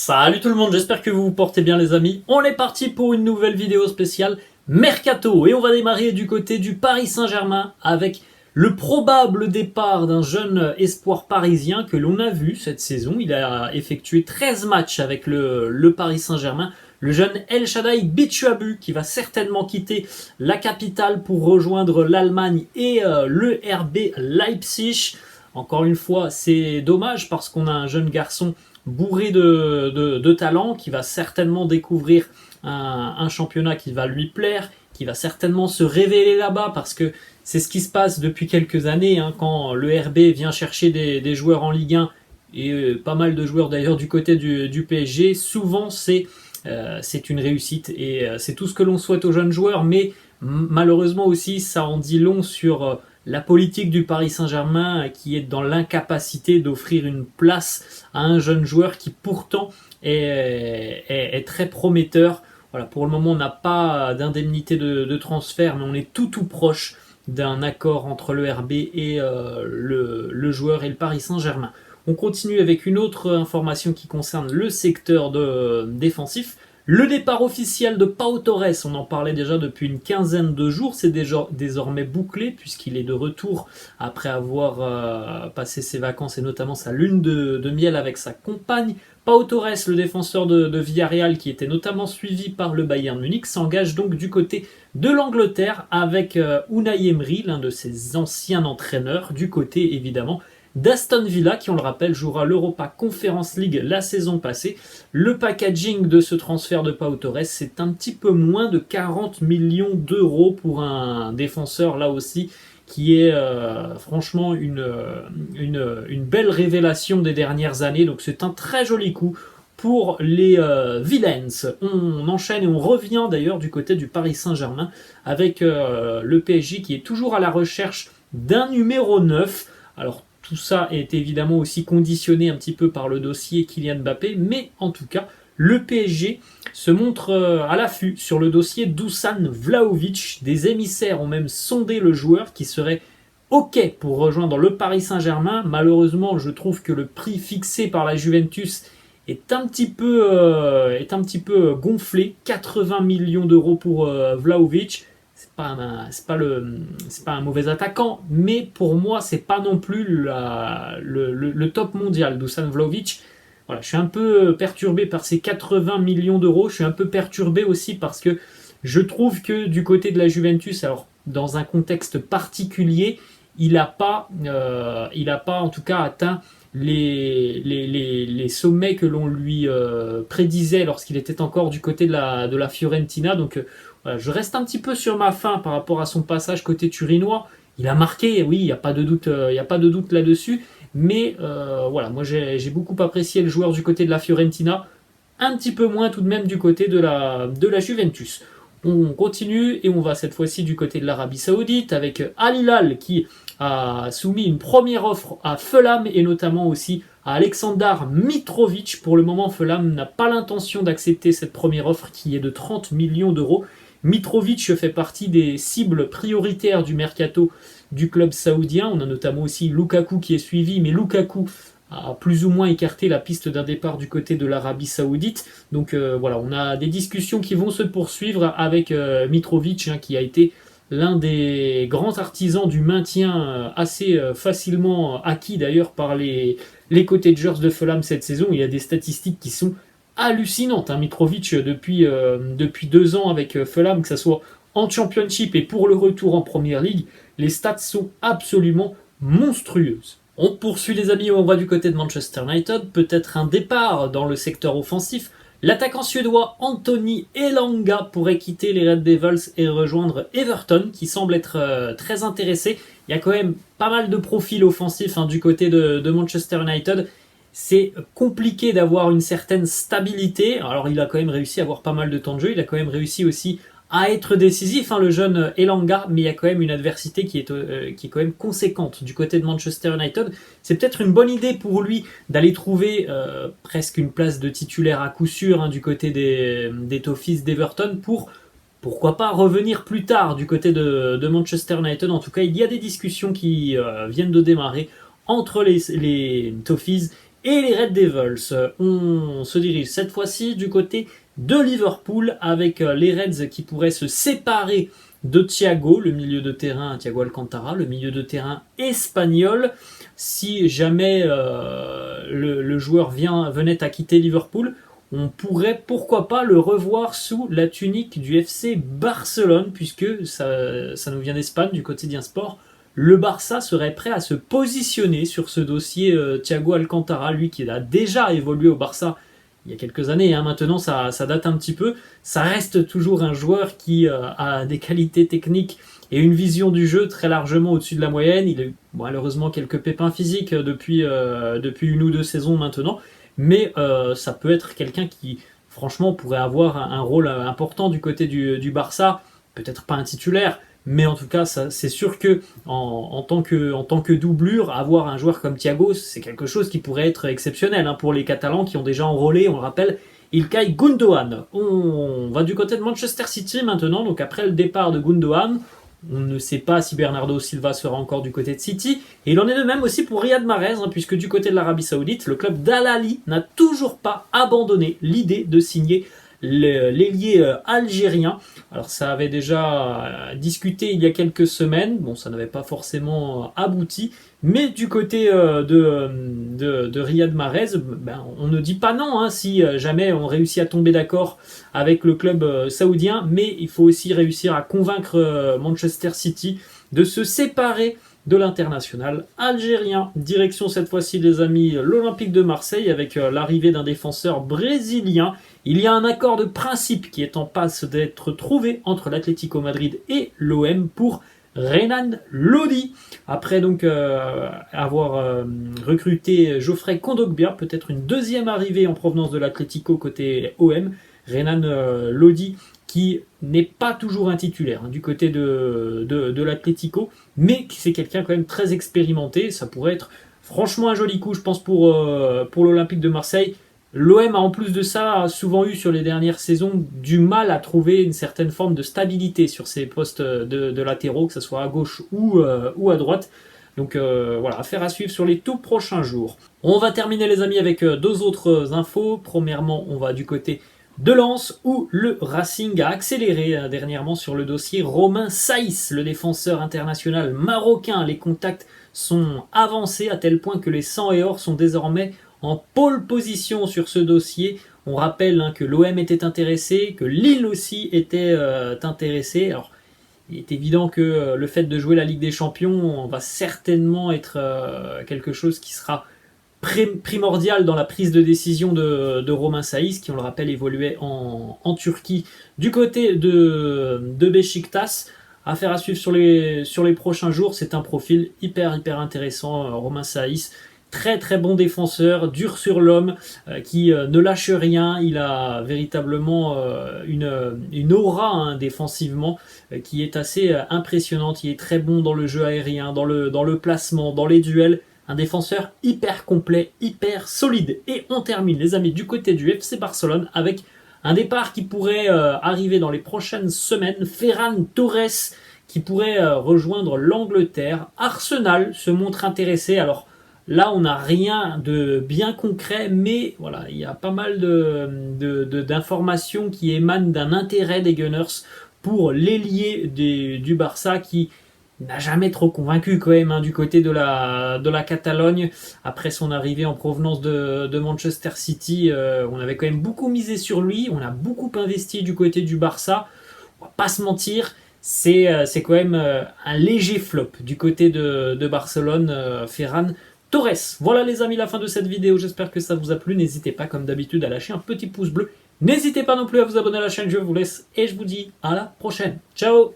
Salut tout le monde, j'espère que vous vous portez bien les amis. On est parti pour une nouvelle vidéo spéciale Mercato et on va démarrer du côté du Paris Saint-Germain avec le probable départ d'un jeune espoir parisien que l'on a vu cette saison. Il a effectué 13 matchs avec le Paris Saint-Germain. Le jeune El Shaddai Bitshuabu qui va certainement quitter la capitale pour rejoindre l'Allemagne et le RB Leipzig. Encore une fois, c'est dommage parce qu'on a un jeune garçon bourré de talent qui va certainement découvrir un championnat qui va lui plaire, qui va certainement se révéler là-bas parce que c'est ce qui se passe depuis quelques années quand le RB vient chercher des joueurs en Ligue 1 et pas mal de joueurs d'ailleurs du côté du PSG. Souvent c'est une réussite et c'est tout ce que l'on souhaite aux jeunes joueurs, mais malheureusement aussi ça en dit long sur la politique du Paris Saint-Germain qui est dans l'incapacité d'offrir une place à un jeune joueur qui pourtant est très prometteur. Voilà, pour le moment on n'a pas d'indemnité de transfert, mais on est tout proche d'un accord entre le RB et le joueur et le Paris Saint-Germain. On continue avec une autre information qui concerne le secteur défensif. Le départ officiel de Pau Torres, on en parlait déjà depuis une quinzaine de jours, c'est désormais bouclé puisqu'il est de retour après avoir passé ses vacances et notamment sa lune de miel avec sa compagne. Pau Torres, le défenseur de Villarreal qui était notamment suivi par le Bayern Munich, s'engage donc du côté de l'Angleterre avec Unai Emery, l'un de ses anciens entraîneurs, du côté évidemment d'Aston Villa, qui on le rappelle jouera l'Europa Conference League la saison passée. Le packaging de ce transfert de Pau Torres, c'est un petit peu moins de 40 millions d'euros pour un défenseur là aussi qui est franchement une belle révélation des dernières années. Donc c'est un très joli coup pour les Villains. On enchaîne et on revient d'ailleurs du côté du Paris Saint-Germain avec le PSG qui est toujours à la recherche d'un numéro 9. Alors tout ça est évidemment aussi conditionné un petit peu par le dossier Kylian Mbappé, mais en tout cas, le PSG se montre à l'affût sur le dossier Dusan Vlahovic. Des émissaires ont même sondé le joueur qui serait OK pour rejoindre le Paris Saint-Germain. Malheureusement, je trouve que le prix fixé par la Juventus est un petit peu gonflé. 80 millions d'euros pour Vlahovic. C'est pas un mauvais attaquant, mais pour moi, c'est pas non plus le top mondial. Dusan Vlahovic, voilà, je suis un peu perturbé par ces 80 millions d'euros. Je suis un peu perturbé aussi parce que je trouve que du côté de la Juventus, alors dans un contexte particulier, il n'a pas en tout cas atteint les sommets que l'on lui prédisait lorsqu'il était encore du côté de la Fiorentina. Donc voilà, je reste un petit peu sur ma faim par rapport à son passage côté turinois. Il a marqué, oui, il n'y a pas de doute, là-dessus. Mais voilà, moi j'ai beaucoup apprécié le joueur du côté de la Fiorentina, un petit peu moins tout de même du côté de la Juventus. On continue et on va cette fois-ci du côté de l'Arabie Saoudite avec Al Hilal qui a soumis une première offre à Fulham et notamment aussi à Aleksandar Mitrovic. Pour le moment, Fulham n'a pas l'intention d'accepter cette première offre qui est de 30 millions d'euros. Mitrovic fait partie des cibles prioritaires du mercato du club saoudien. On a notamment aussi Lukaku qui est suivi, mais Lukaku a plus ou moins écarté la piste d'un départ du côté de l'Arabie Saoudite. Donc voilà, on a des discussions qui vont se poursuivre avec Mitrovic qui a été l'un des grands artisans du maintien assez facilement acquis d'ailleurs par les cottagers de Fulham cette saison. Il y a des statistiques qui sont hallucinantes. Mitrovic depuis 2 ans avec Fulham, que ce soit en Championship et pour le retour en Premier League, les stats sont absolument monstrueuses. On poursuit les amis, on va du côté de Manchester United, peut-être un départ dans le secteur offensif. L'attaquant suédois Anthony Elanga pourrait quitter les Red Devils et rejoindre Everton, qui semble être très intéressé. Il y a quand même pas mal de profils offensifs du côté de Manchester United. C'est compliqué d'avoir une certaine stabilité. Alors il a quand même réussi à avoir pas mal de temps de jeu, il a quand même réussi aussi à être décisif, le jeune Elanga, mais il y a quand même une adversité qui est quand même conséquente du côté de Manchester United. C'est peut-être une bonne idée pour lui d'aller trouver presque une place de titulaire à coup sûr du côté des Toffees d'Everton pourquoi pas revenir plus tard du côté de Manchester United. En tout cas, il y a des discussions qui viennent de démarrer entre les Toffees Et les Red Devils, on se dirige cette fois-ci du côté de Liverpool avec les Reds qui pourraient se séparer de Thiago, le milieu de terrain, Thiago Alcantara, le milieu de terrain espagnol. Si jamais le joueur venait à quitter Liverpool, on pourrait pourquoi pas le revoir sous la tunique du FC Barcelone, puisque ça nous vient d'Espagne, du quotidien Sport. Le Barça serait prêt à se positionner sur ce dossier Thiago Alcantara, lui qui a déjà évolué au Barça il y a quelques années, hein. Maintenant ça date un petit peu. Ça reste toujours un joueur qui a des qualités techniques et une vision du jeu très largement au-dessus de la moyenne. Il a eu malheureusement quelques pépins physiques depuis une ou deux saisons maintenant, mais ça peut être quelqu'un qui franchement pourrait avoir un rôle important du côté du Barça, peut-être pas un titulaire, mais en tout cas, c'est sûr que en tant que doublure, avoir un joueur comme Thiago, c'est quelque chose qui pourrait être exceptionnel, hein, pour les Catalans qui ont déjà enrôlé, on le rappelle, Ilkay Gundogan. On va du côté de Manchester City maintenant, donc après le départ de Gundogan, on ne sait pas si Bernardo Silva sera encore du côté de City, et il en est de même aussi pour Riyad Mahrez, hein, puisque du côté de l'Arabie Saoudite, le club d'Al Ahly n'a toujours pas abandonné l'idée de signer l'ailier algérien. Alors ça avait déjà discuté il y a quelques semaines, bon ça n'avait pas forcément abouti, mais du côté de Riyad Mahrez, ben, on ne dit pas non, hein, si jamais on réussit à tomber d'accord avec le club saoudien, mais il faut aussi réussir à convaincre Manchester City de se séparer de l'international algérien. Direction cette fois-ci, les amis, l'Olympique de Marseille avec l'arrivée d'un défenseur brésilien. Il y a un accord de principe qui est en passe d'être trouvé entre l'Atlético Madrid et l'OM pour Renan Lodi. Après donc avoir recruté Geoffrey Kondogbia, peut-être une deuxième arrivée en provenance de l'Atlético côté OM, Renan Lodi qui n'est pas toujours un titulaire, hein, du côté de l'Atlético, mais c'est quelqu'un quand même très expérimenté. Ça pourrait être franchement un joli coup, je pense, pour l'Olympique de Marseille. L'OM a en plus de ça souvent eu sur les dernières saisons du mal à trouver une certaine forme de stabilité sur ses postes de latéraux, que ce soit à gauche ou à droite. Donc voilà, affaire à suivre sur les tout prochains jours. On va terminer les amis avec deux autres infos. Premièrement, on va du côté de Lens où le Racing a accéléré dernièrement sur le dossier Romain Saïs, le défenseur international marocain. Les contacts sont avancés à tel point que les 100 et or sont désormais en pole position sur ce dossier. On rappelle, hein, que l'OM était intéressé, que Lille aussi était intéressé. Alors, il est évident que le fait de jouer la Ligue des Champions va certainement être quelque chose qui sera primordial dans la prise de décision de Romain Saïs, qui, on le rappelle, évoluait en Turquie du côté de Beşiktaş. Affaire à suivre sur les prochains jours. C'est un profil hyper intéressant, Romain Saïs. Très très bon défenseur, dur sur l'homme, qui ne lâche rien. Il a véritablement une aura, hein, défensivement, qui est assez impressionnante. Il est très bon dans le jeu aérien, dans le placement, dans les duels. Un défenseur hyper complet, hyper solide. Et on termine, les amis, du côté du FC Barcelone avec un départ qui pourrait arriver dans les prochaines semaines. Ferran Torres qui pourrait rejoindre l'Angleterre. Arsenal se montre intéressé. Alors là, on n'a rien de bien concret, mais voilà, il y a pas mal d'informations qui émanent d'un intérêt des Gunners pour l'ailier du Barça qui n'a jamais trop convaincu quand même, hein, du côté de la Catalogne. Après son arrivée en provenance de Manchester City, on avait quand même beaucoup misé sur lui, on a beaucoup investi du côté du Barça. On va pas se mentir, c'est quand même un léger flop du côté de Barcelone, Ferran Torres. Voilà les amis, la fin de cette vidéo, j'espère que ça vous a plu. N'hésitez pas comme d'habitude à lâcher un petit pouce bleu. N'hésitez pas non plus à vous abonner à la chaîne, je vous laisse et je vous dis à la prochaine. Ciao!